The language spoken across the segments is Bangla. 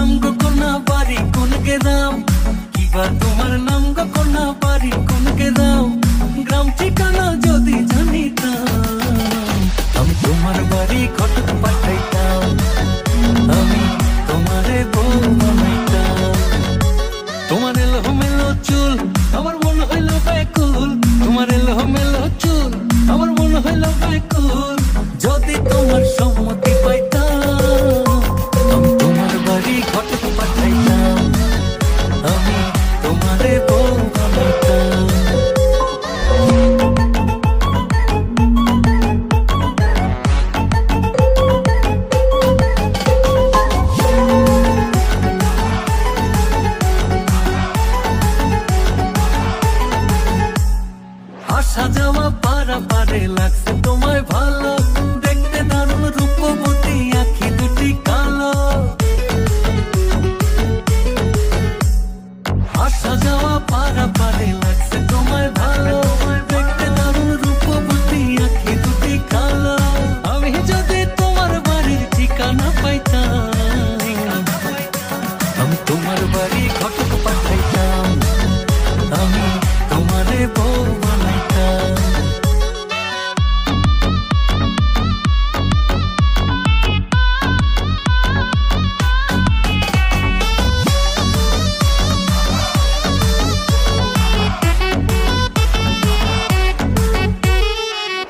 নাম গো কোনা বাড়ি কোন গ্রাম, কিবা তোমার নাম গো কোনা বাড়ি কোন গ্রাম, গ্রাম ঠিকানা যদি জানিতাম আমি তোমার বাড়ি ঘটক পাঠাইতাম, আমি তোমারে বউ বানাইতাম। তোমার এলোমেলো চুল আমার মন হইল ব্যাকুল, তোমার এলোমেলো চুল আমার মন হইল ব্যাকুল, যদি তোমার সম্মতি পাইতাম আমি তোমার বাড়ি ঘটক পাঠাইতাম, আমি তোমারে বউ বানাইতাম। আসা যাওয়া পারাপারে লাগছে তোমায় ভালো, দেখতে দারুণ রূপবতী আঁখি দুটি কালো। আসা যাওয়া পারাপারে লাগছে তোমায় ভালো, দেখতে দারুণ রূপবতী আঁখি দুটি কালো। আমি যদি তোমার বাড়ির ঠিকানা পাইতাম আমি তোমার বাড়ি ঘটক পাঠাইতাম, আমি তোমারে বউ বানাইতাম।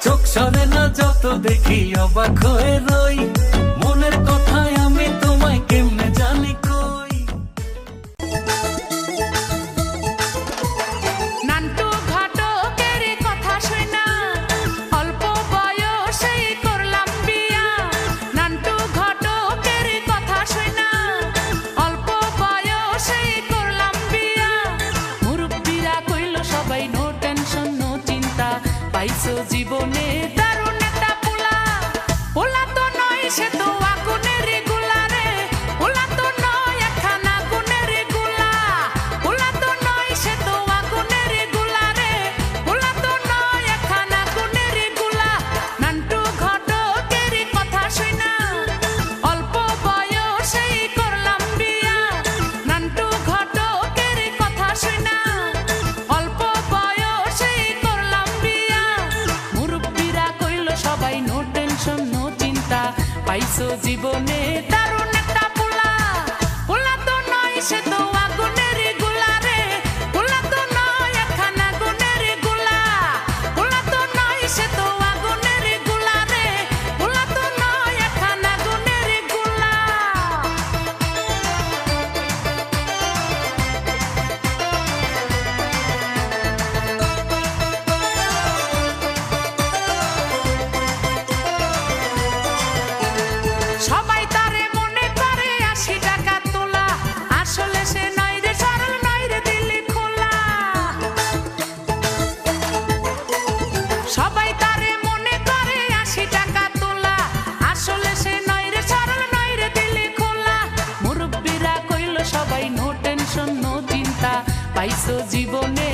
চোখ সরে না যত দেখি অবাক হয়ে রই, মনের কথায় আমি তোমায় কেমনে জানি কই। নান্টু ঘটকের কথা শুনা অল্প বয়সেই করলাম বিয়া, নান্টু ঘটকের কথা শুনা অল্প বয়সেই করলাম বিয়া। মুরব্বিরা কইল সবাই নো টেনশন নো চিন্তা, পাইছো জীবনে দারুণ একটা পোলা। পোলা তো নয় সে তো আগুনের গোলা রে, পোলা তো নয় একখানা আগুনের গোলা, পোলা তো নয় সে তো আগুনের গোলা রে, পোলা তো নয় একখানা আগুনের গোলা। নান্টু ঘটকের কথা শুনা অল্প বয়সেই করলাম বিয়া, নান্টু ঘটকের কথা শুনা অল্প বয়সেই করলাম বিয়া। মুরব্বিরা কইল সবাই নো টেনশন নো চিন্তা, পাইছো জীবনে দারুণ একটা পোলা। পোলা তো নয় সে তো আগুনের গোলা রে, পোলা তো নয় একখানা আগুনের গোলা, পোলা তো নয় সে তো আগুনের গোলা রে, পোলা তো নয় একখানা আগুনের গোলা। সবাই তারে মনে করে 80 টাকা তোলা, আসলে সে নয় রে সরল নয় রে দিলি খোলা। সবাই তারে মনে করে 80 টাকা তোলা, আসলে সে নয় রে সরল নয় রে দিলি খোলা। মুরব্বিরা কইল সবাই নো টেনশন নো চিন্তা, পাইছো জীবনে